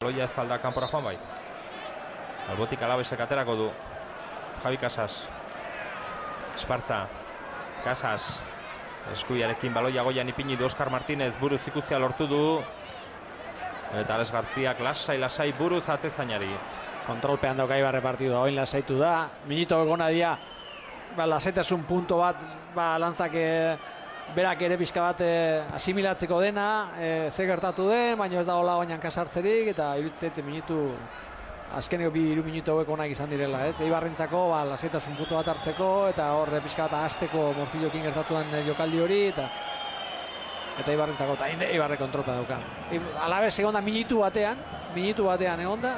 Baloia ez da kanpora joan bai. Albotik Alavesek aterako du. Javi Casas. Espartza. Casas. Eskuiarekin baloia goian ipini du Oskar Martínez. Buruz ikutzea lortu du. Eta Alex Garziak lasai buruz atezainari. Kontrolpean dauka Eibarre partidua. Oin lasaitu da. Minito egona dia. Lasaitasun punto bat. Lantzak berak ere pixka bat asimilatzeko dena. Ze gertatu den, baina ez dago lagoinan kasartzerik. Eta irutzeit minutu... Azkeneko 2 minutu hauek onak izan direla, ez? Eibarrentzako lasaitasun puntu bat hartzeko eta horre pixka bat hasteko Morcillokin gertatu den jokaldi hori eta Eibarrentzako eta Eibarre kontrolpa dauka. Alaves egon da minutu batean egon da.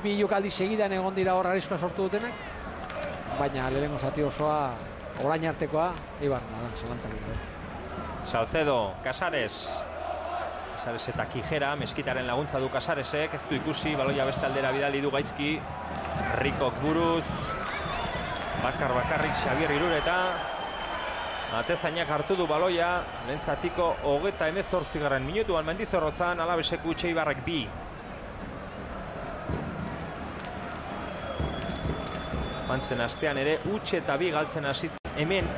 Bi jokaldi segidan egon dira hor arriskoa sortu dutenak. Baina lehenengo zati osoa orain artekoa Eibarrena da, zelantzarik gabe. Salcedo, Casares. Casares eta Kijera, Meskitaren laguntza du Casaresek, ez du ikusi, baloia beste aldera bidali du gaizki. Rikok buruz, bakarrik Xabier Irureta. Atezainak hartu du baloia, lehen zatiko 38. minutuan Mendizorrotzan, Alavesek utxe Eibarrek 2. Joantzen astean ere, utxe eta 2 galtzen hasitzen. Hemen,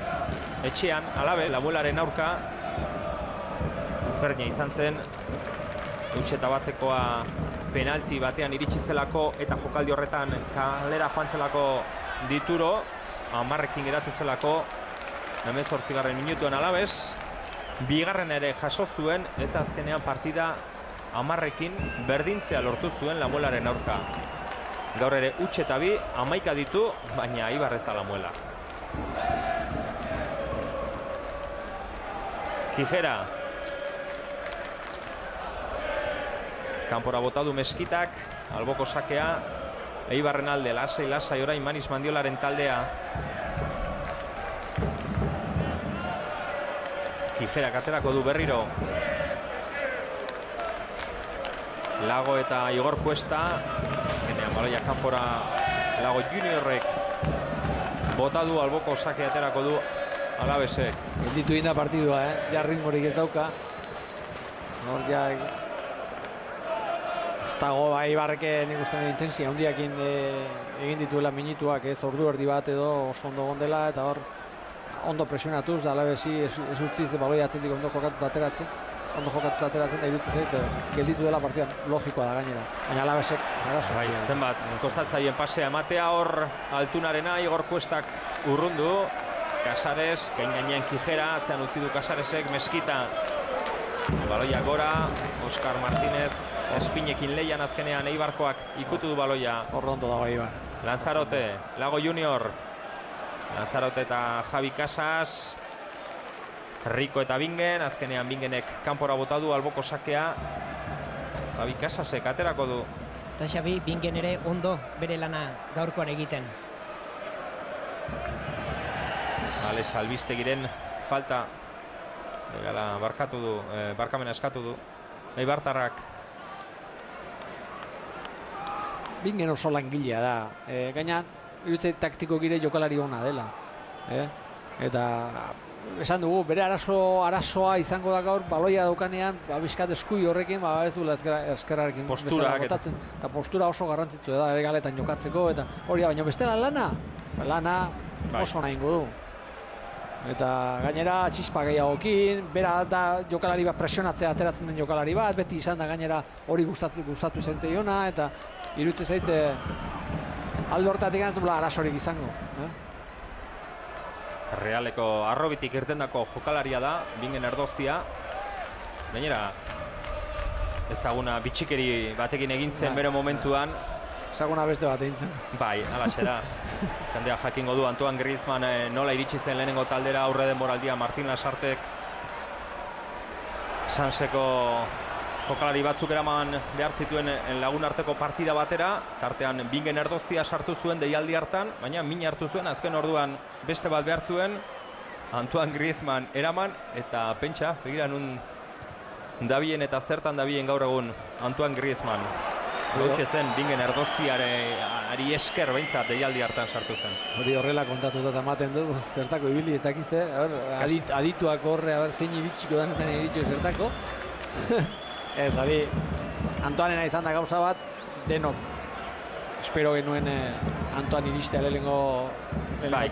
etxean, Alabe, Lamuelaren aurka, ezberdina izan zen, utxeta batekoa penalti batean iritsi zelako eta jokaldi horretan kalera joan zelako Dituro, 10ekin geratu zelako 18. minutuan Alaves, 2. ere jaso zuen eta azkenean partida 10ekin berdintzea lortu zuen Lamuelaren aurka. Gaur ere utxeta 2, 11 ditu, baina Eibar ez da Lamuela. Kijera. Kanpora bota du Meskitak, alboko sakea, Eibarren alde, lasai orain Manis Mandiolaren taldea. Kijerak aterako du berriro. Lago eta Igor Cuesta, azkenean baloia kanpora Lago Juniorrek bota du alboko sake aterako du Alavesek. Gelditu inda partidua, ja ritmorik ez dauka. Hor ja... Dago Eibarreke nik uste dut intensia handiakin egin dituela minutuak, ez ordu erdi bat edo oso ondo gondela eta hor ondo presionatuz, Alavesi ez utziz baloia atzetik ondo jokatuta ateratzen da iruditzen zait gelditu dela partidan, logikoa da gainera. Baina Alavesek arazo. Zenbat, kostatzaien pasea ematea hor Altunarena, Igor Cuestak urrundu, Casares, gainean Kijera, atzean utzi du Casaresek, Meskita, baloia gora, Oskar Martínez, espinekin leian azkenean Eibarkoak ikutu du baloia. Horrondo dago Eibar. Lanzarote, Lago Junior. Lanzarote eta Javi Casas. Rico eta Bingen, azkenean Bingenek kanpora bota du alboko sakea. Javi Casasek aterako du. Eta Xabi, Bingen ere ondo bere lana gaurkoan egiten. Ales Albistegiren falta. Begala barkatu du, barkamena eskatu du. Eibartarrak. Bingen oso langilea da. Gaina, iruditzen taktiko gire jokalari ona dela. Eta esan dugu, bere arazoa izango da gaur, baloia daukanean, bizkat eskui horrekin, ez duela eskerrarekin botatzen. Eta postura oso garrantzitsu da, ere galetan jokatzeko, eta hori da, baina bestela lana oso nahingo du. Eta gainera txispa gehiagokin, bera da jokalari bat presionatzea ateratzen den jokalari bat, beti izan da gainera hori gustatu izan zeiona, eta iruditzen zaite alde horretatik ez duela arazorik izango. Realeko arrobitik irtendako jokalaria da, Bingen erdozia. Gainera, ezaguna bitxikeri batekin egintzen bere momentuan. Ezaguna beste bat egintzen. Bai, alaxe da. Jendea jakingo du Antoine Griezmann nola iritsi zen lehenengo taldera aurre denboraldia Martin Lasartek Sanseko jokalari batzuk eraman behar zituen lagun arteko partida batera, tartean Bingen erdozia sartu zuen deialdi hartan, baina min hartu zuen, azken orduan beste bat behar zuen, Antoine Griezmann eraman, eta pentsa, begira nun dabien eta zertan dabien gaur egun Antoine Griezmann. Hauxe zen Bingen erdoziari esker behintzat deialdi hartan sartu zen. Hori horrela kontatuta eta ematen du, zertako ibili ez dakitze, adituak horre, zein iritsiko den iritsiko zertako. Ez, hori Antoanena izan da gauza bat, denok espero genuen Antoan iristea lehenengo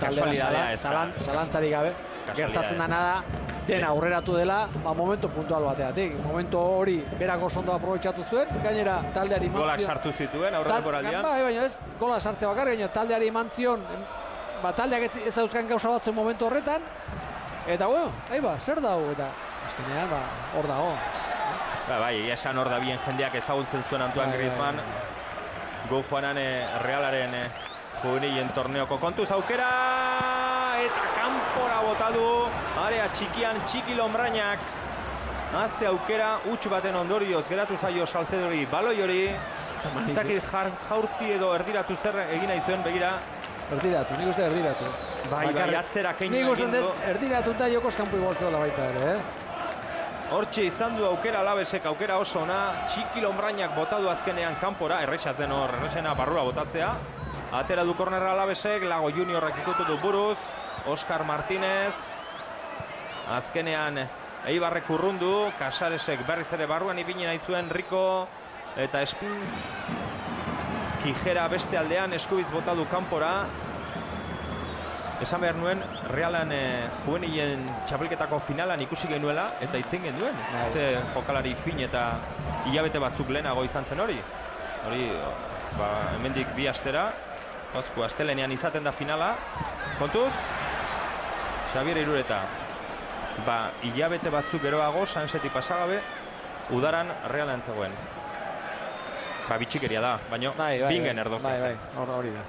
kasualidadea zalantzarik gabe. Gertatzen dana da, dena aurreratu dela, momentu puntual bateatik. Momentu hori berako oso ondo aprobetxatu zuen, gainera taldeari eman zion. Golak sartu zituen aurreko aldean. Baina ez, gola sartze bakar, gainera taldeari eman zion, taldeak ez dauzkan gauza batzuen momentu horretan, eta bueno, zer dago, eta azkenean, hor dago. Bai, esan hor da bien jendeak ezagutzen zuen Antoine Griezmann. Gu joanan Realaren juvenilien torneoko kontuz aukera eta kanpora bota du area txikian Txiki Lombrainak haze aukera huts baten ondorioz geratu zaio Salcedori baloi hori ez dakit jaurti edo erdiratu zer egin nahi zuen begira erdiratu, nik uste erdiratu bai, atzera keinu nik uste erdiratu eta jokos kanpo igual zegoela baita ere Hortxe izan du aukera Alavesek, aukera oso ona, Txiki Lombrainak botadu azkenean kanpora, errexatzen hor, errexena barrura botatzea. Atera du kornerra Alavesek, Lago Juniorrak ikutu du buruz, Oskar Martínez. Azkenean Eibarrek urrundu, Casaresek berriz ere barruan ipini nahi zuen Rico eta Kijera beste aldean eskubiz botadu kanpora. Esan behar nuen, Realan juvenilen txapelketako finalan ikusi genuela eta itzen genuen. Ze jokalari fin eta hilabete batzuk lehenago izan zen hori. Hori, hemendik bi astera, astelenean izaten da finala. Kontuz, Xabier Irureta. Hilabete batzuk geroago, Sanseti pasagabe, udaran Realan zegoen. Bitxikeria da, baina bingen erdozen zen. Hori da.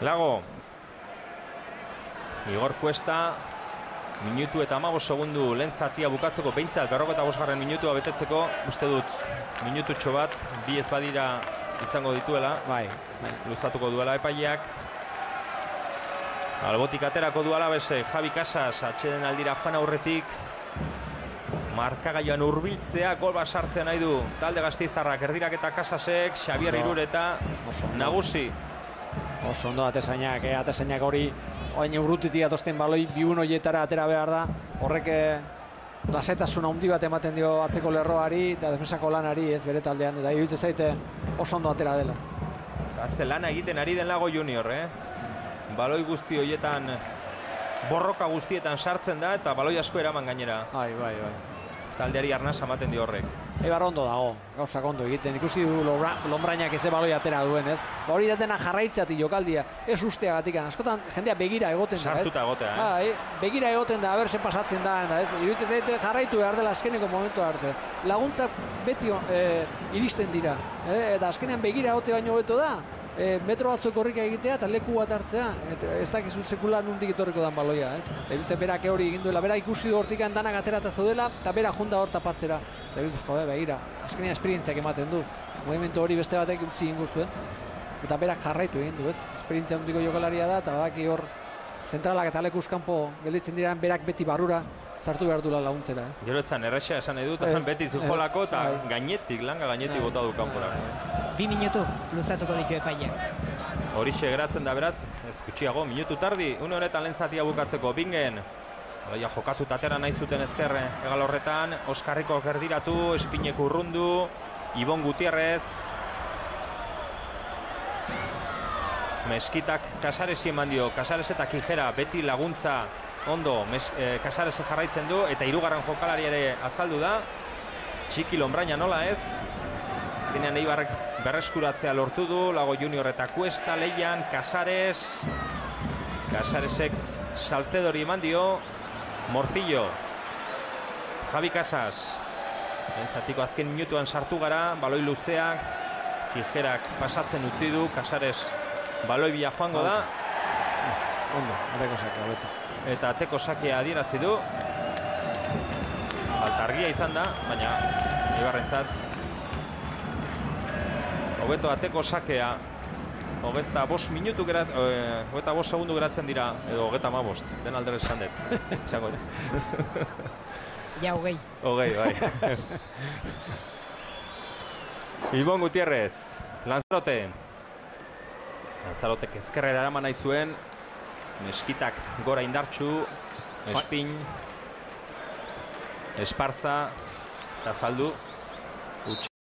Lago, Igor Cuesta, minutu eta 15 segundu lehen zatia bukatzeko, behintzat 45. minutua betetzeko, uste dut minututxo bat, bi ez badira izango dituela, luzatuko duela epaileak. Albotik aterako du Alavesek, Javi Casas, atxeden aldira joan aurretik, markagailuan hurbiltzea, gol bat sartzen nahi du talde gasteiztarrak, erdirak eta Casasek, Xabier Irureta, nagusi. Oso ondo atezainak hori oain urrutitik atosten baloi biun horietara atera behar da. Horrek lasetasun handi bat ematen dio atzeko lerroari eta defensako lanari ez bere taldean. Eta iruditzen zaite oso ondo atera dela. Eta ze lana egiten ari den Lago Junior, baloi guzti horietan, borroka guztietan sartzen da eta baloi asko eraman gainera. Bai. Taldeari arnasa ematen dio horrek. Eibar ondo dago, gauzak ondo egiten. Ikusi du Lombrainak eze baloi atera duen, ez? Hori datena jarraitzeatik jokaldia, ez usteagatik. Askotan jendea begira egoten da, ez? Sartuta egotea, begira egoten da, zer pasatzen da, ez? Iruditzen zaite jarraitu behar dela azkeneko momentu arte. Laguntzak beti iristen dira, eta azkenean begira egote baino beto da. Metro batzuk korrika egitea eta leku bat hartzea. Ez dakizu sekulan nundik etorriko dan baloia, ez? Eta iruditzen berak hori egin duela, bera ikusi du hortikan danak aterata zaudela, eta bera junta hor tapatzera. Eta iruditzen, begira, azkenean esperientziak ematen du. Movimentu hori beste batek utzi ingo zuen. Eta berak jarraitu egin du, ez? Esperientzia handiko jokalaria da, eta badaki hor zentralak eta lekuz kanpo gelditzen diran berak beti barrura sartu behar dula laguntzera. Gero etzan erraxa esan nahi dut, beti zujolako eta gainetik, langa gainetik bota du kanpora. 2 minutu luzatuko ditu epaileak. Horixe geratzen da beraz, ez gutxiago, minutu tardi, une honetan lehen zatia bukatzeko, bingen. Jokatu tatera nahi zuten ezker egal horretan, Oskarriko gerdiratu, Espinek urrundu, Ibon Gutierrez. Meskitak Casaresi eman dio, Casares eta Kijera beti laguntza ondo Casarese jarraitzen du, eta hirugarren jokalari ere azaldu da. Txiki Lombraina nola ez. Azkenean Eibarrek berreskuratzea lortu du, Lago Junior eta Cuesta, Leian, Casares. Casaresek Salcedori eman dio, Morcillo, Javi Casas. Entzatiko azken minutuan sartu gara, baloi luzeak, Kijerak pasatzen utzi du, Casares baloi bila joango da. Ondo, ateko sakea, beto. Eta ateko sakea adierazi du. Falta argia izan da, baina Eibarrentzat hobeto ateko sakea. 25 minutu geratzen, 25 segundu geratzen dira, edo 35, den aldera esan dut. Esango dut. Ja, hogei. Hogei, bai. Ibon Gutierrez, Lanzarote. Lanzarotek ezkerrera eraman nahi zuen. Meskitak gora indartxu, Espin, Esparza, ez da saldu. Utsi